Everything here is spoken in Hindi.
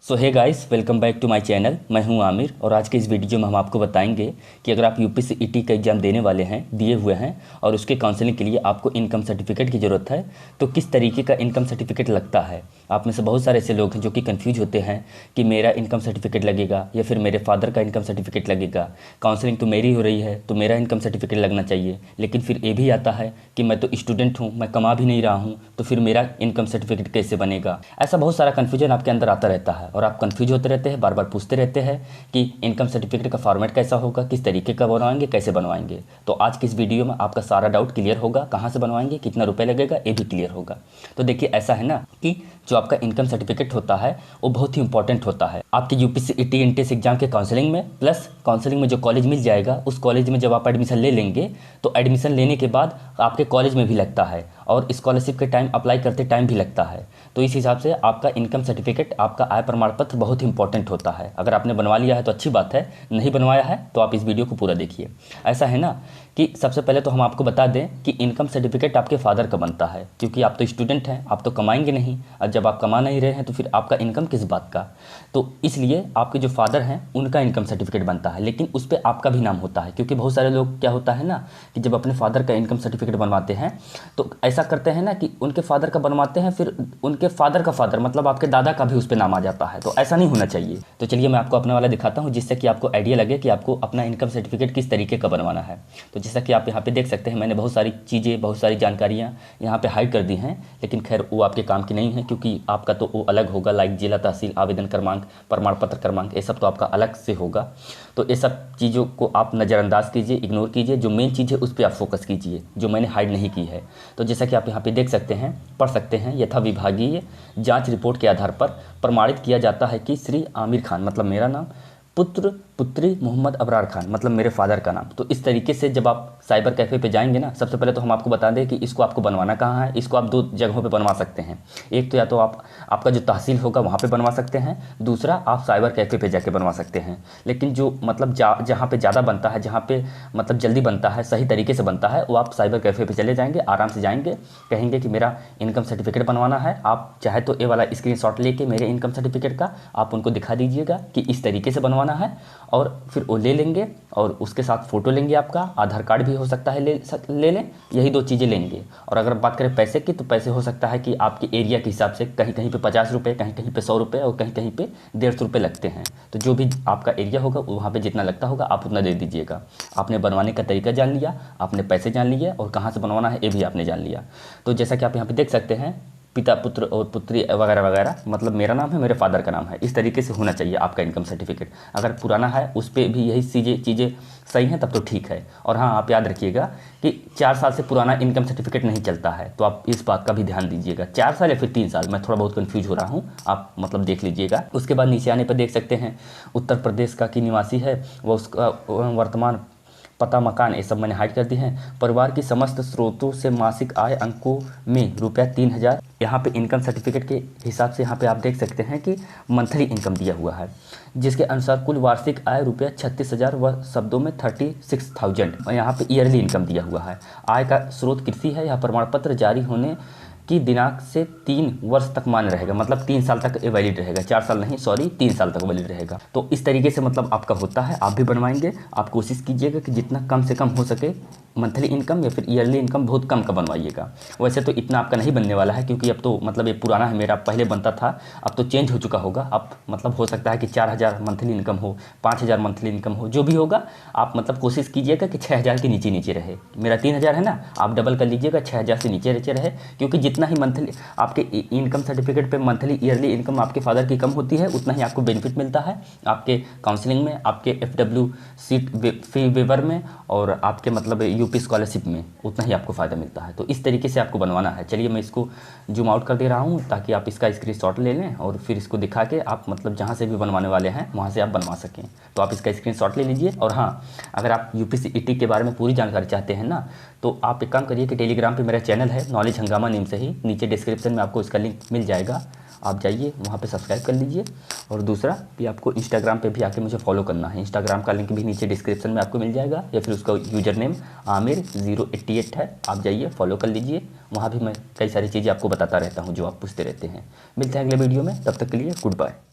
So hey guys, welcome back to my channel. मैं हूं आमिर और आज के इस वीडियो में हम आपको बताएंगे कि अगर आप यूपीसीईटी का एग्ज़ाम देने वाले हैं, दिए हुए हैं और उसके काउंसलिंग के लिए आपको इनकम सर्टिफिकेट की ज़रूरत है तो किस तरीके का इनकम सर्टिफिकेट लगता है। आप में से बहुत सारे ऐसे लोग हैं जो कि कन्फ्यूज होते हैं कि मेरा इनकम सर्टिफिकेट लगेगा या फिर मेरे फादर का इनकम सर्टिफिकेट लगेगा। काउंसलिंग तो मेरी हो रही है तो मेरा इनकम सर्टिफिकेट लगना चाहिए, लेकिन फिर ये भी आता है कि मैं तो स्टूडेंट हूँ, मैं कमा भी नहीं रहा हूँ, तो फिर मेरा इनकम सर्टिफिकेट कैसे बनेगा। ऐसा बहुत सारा कन्फ्यूजन आपके अंदर आता रहता है और आप कन्फ्यूज होते रहते हैं, बार बार पूछते रहते हैं कि इनकम सर्टिफिकेट का फॉर्मेट कैसा होगा, किस तरीके का बनवाएंगे, कैसे बनवाएंगे। तो आज की इस वीडियो में आपका सारा डाउट क्लियर होगा, कहाँ से बनवाएंगे, कितना रुपये लगेगा, ये भी क्लियर होगा। तो देखिए, ऐसा है ना कि जो आपका इनकम सर्टिफिकेट होता है वो बहुत ही इंपॉर्टेंट होता है आपके यूपीसीईटी एंट्रेंस एग्जाम के काउंसलिंग में, प्लस काउंसलिंग में जो कॉलेज मिल जाएगा उस कॉलेज में जब आप एडमिशन ले लेंगे तो एडमिशन लेने के बाद आपके कॉलेज में भी लगता है और स्कॉलरशिप के टाइम अप्लाई करते टाइम भी लगता है। तो इस हिसाब से आपका इनकम सर्टिफिकेट, आपका आय प्रमाण पत्र बहुत इंपॉर्टेंट होता है। अगर आपने बनवा लिया है तो अच्छी बात है, नहीं बनवाया है तो आप इस वीडियो को पूरा देखिए। ऐसा है ना कि सबसे पहले तो हम आपको बता दें कि इनकम सर्टिफिकेट आपके फादर का बनता है, क्योंकि आप तो स्टूडेंट हैं, आप तो कमाएंगे नहीं और जब आप कमा नहीं रहे हैं तो फिर आपका इनकम किस बात का। तो इसलिए आपके जो फादर हैं उनका इनकम सर्टिफिकेट बनता है, लेकिन उस पर आपका भी नाम होता है। क्योंकि बहुत सारे लोग क्या होता है ना कि जब अपने फादर का इनकम सर्टिफिकेट बनवाते हैं तो ऐसा करते हैं ना कि उनके फादर का बनवाते हैं, फिर उनके फादर का फादर मतलब आपके दादा का भी उस पर नाम आ जाता है। तो ऐसा नहीं होना चाहिए। तो चलिए मैं आपको अपना वाला दिखाता हूँ, जिससे कि आपको आइडिया लगे कि आपको अपना इनकम सर्टिफिकेट किस तरीके का बनवाना है। तो जैसा कि आप यहाँ पे देख सकते हैं, मैंने बहुत सारी चीज़ें, बहुत सारी जानकारियाँ यहाँ पे हाइड कर दी हैं, लेकिन खैर वो आपके काम की नहीं है, क्योंकि आपका तो वो अलग होगा। लाइक जिला, तहसील, आवेदन क्रमांक, प्रमाण पत्र क्रमांक, ये सब तो आपका अलग से होगा। तो ये सब चीज़ों को आप नज़रअंदाज कीजिए, इग्नोर कीजिए। जो मेन चीज़ है उस पर आप फोकस कीजिए, जो मैंने हाइड नहीं की है। तो जैसा कि आप यहाँ पे देख सकते हैं, पढ़ सकते हैं, यथा विभागीय जांच रिपोर्ट के आधार पर प्रमाणित किया जाता है कि श्री आमिर खान मतलब मेरा नाम, पुत्र पुत्री मोहम्मद अबरार खान मतलब मेरे फादर का नाम। तो इस तरीके से जब आप साइबर कैफ़े पे जाएंगे ना, सबसे पहले तो हम आपको बता दें कि इसको आपको बनवाना कहाँ है। इसको आप दो जगहों पे बनवा सकते हैं। एक तो या तो आपका जो तहसील होगा वहाँ पे बनवा सकते हैं, दूसरा आप साइबर कैफ़े पे जाके बनवा सकते हैं। लेकिन जो मतलब जहाँ पे ज़्यादा बनता है, जहाँ पे मतलब जल्दी बनता है, सही तरीके से बनता है, वो आप साइबर कैफ़े पे चले जाएंगे, आराम से जाएंगे, कहेंगे कि मेरा इनकम सर्टिफिकेट बनवाना है। आप चाहे तो ये वाला स्क्रीनशॉट लेके मेरे इनकम सर्टिफिकेट का आप उनको दिखा दीजिएगा कि इस तरीके से बनवाना है, और फिर वो ले लेंगे और उसके साथ फ़ोटो लेंगे, आपका आधार कार्ड भी हो सकता है ले लें, यही दो चीज़ें लेंगे। और अगर बात करें पैसे की, तो पैसे हो सकता है कि आपके एरिया के हिसाब से कहीं कहीं पे 50 रुपये, कहीं कहीं पे 100 रुपये और कहीं कहीं पे 150 रुपये लगते हैं। तो जो भी आपका एरिया होगा वहाँ पे जितना लगता होगा आप उतना दे दीजिएगा। आपने बनवाने का तरीका जान लिया, आपने पैसे जान लिए और कहाँ से बनवाना है ये भी आपने जान लिया। तो जैसा कि आप यहाँ पर देख सकते हैं, पिता, पुत्र और पुत्री वगैरह वगैरह, मतलब मेरा नाम है, मेरे फादर का नाम है, इस तरीके से होना चाहिए आपका इनकम सर्टिफिकेट। अगर पुराना है उस पर भी यही चीज़ें सही हैं तब तो ठीक है। और हाँ, आप याद रखिएगा कि 4 साल से पुराना इनकम सर्टिफिकेट नहीं चलता है, तो आप इस बात का भी ध्यान दीजिएगा। 4 साल या फिर 3 साल, मैं थोड़ा बहुत कन्फ्यूज हो रहा हूँ, आप मतलब देख लीजिएगा। उसके बाद नीचे आने पर देख सकते हैं उत्तर प्रदेश का की निवासी है वह, उसका वर्तमान पता, मकान, ये सब मैंने हाइड कर दी हैं। परिवार की समस्त स्रोतों से मासिक आय अंकों में ₹3000। यहाँ पे इनकम सर्टिफिकेट के हिसाब से यहाँ पे आप देख सकते हैं कि मंथली इनकम दिया हुआ है, जिसके अनुसार कुल वार्षिक आय ₹36,000 व शब्दों में 36,000। और यहाँ पे ईयरली इनकम दिया हुआ है। आय का स्रोत कृषि है। यह प्रमाण पत्र जारी होने की दिनांक से 3 वर्ष तक मान्य रहेगा, मतलब 3 साल तक वैलिड रहेगा, 4 साल नहीं, सॉरी 3 साल तक वैलिड रहेगा। तो इस तरीके से मतलब आपका होता है, आप भी बनवाएंगे। आप कोशिश कीजिएगा कि जितना कम से कम हो सके मंथली इनकम या फिर ईयरली इनकम बहुत कम का बनवाइएगा। वैसे तो इतना आपका नहीं बनने वाला है, क्योंकि अब तो मतलब ये पुराना है, मेरा पहले बनता था, अब तो चेंज हो चुका होगा। अब मतलब हो सकता है कि 4000 मंथली इनकम हो, 5000 मंथली इनकम हो, जो भी होगा आप मतलब कोशिश कीजिएगा कि 6000 के नीचे नीचे रहे। मेरा 3000 है ना, आप डबल कर लीजिएगा, 6000 से नीचे नीचे रहे, क्योंकि जितना ही मंथली आपके इनकम सर्टिफिकेट पे मंथली ईयरली इनकम आपके फादर की कम होती है, उतना ही आपको बेनिफिट मिलता है आपके काउंसलिंग में, आपके FW सीट फी वेवर में और आपके मतलब यूपी स्कॉलरशिप में, उतना ही आपको फ़ायदा मिलता है। तो इस तरीके से आपको बनवाना है। चलिए मैं इसको जूम आउट कर दे रहा हूँ ताकि आप इसका स्क्रीनशॉट ले लें और फिर इसको दिखा के आप मतलब जहाँ से भी बनवाने वाले हैं वहाँ से आप बनवा सकें। तो आप इसका स्क्रीनशॉट ले लीजिए। और हाँ, अगर आप यूपीसीईटी के बारे में पूरी जानकारी चाहते हैं ना, तो आप एक काम करिए कि टेलीग्राम पे मेरा चैनल है नॉलेज हंगामा नेम से ही, नीचे डिस्क्रिप्शन में आपको इसका लिंक मिल जाएगा, आप जाइए वहाँ पे सब्सक्राइब कर लीजिए। और दूसरा कि आपको इंस्टाग्राम पे भी आके मुझे फॉलो करना है। इंस्टाग्राम का लिंक भी नीचे डिस्क्रिप्शन में आपको मिल जाएगा, या फिर उसका यूज़र नेम आमिर088 है, आप जाइए फॉलो कर लीजिए। वहाँ भी मैं कई सारी चीज़ें आपको बताता रहता हूँ जो आप पूछते रहते हैं। मिलते हैं अगले वीडियो में, तब तक के लिए गुड बाय।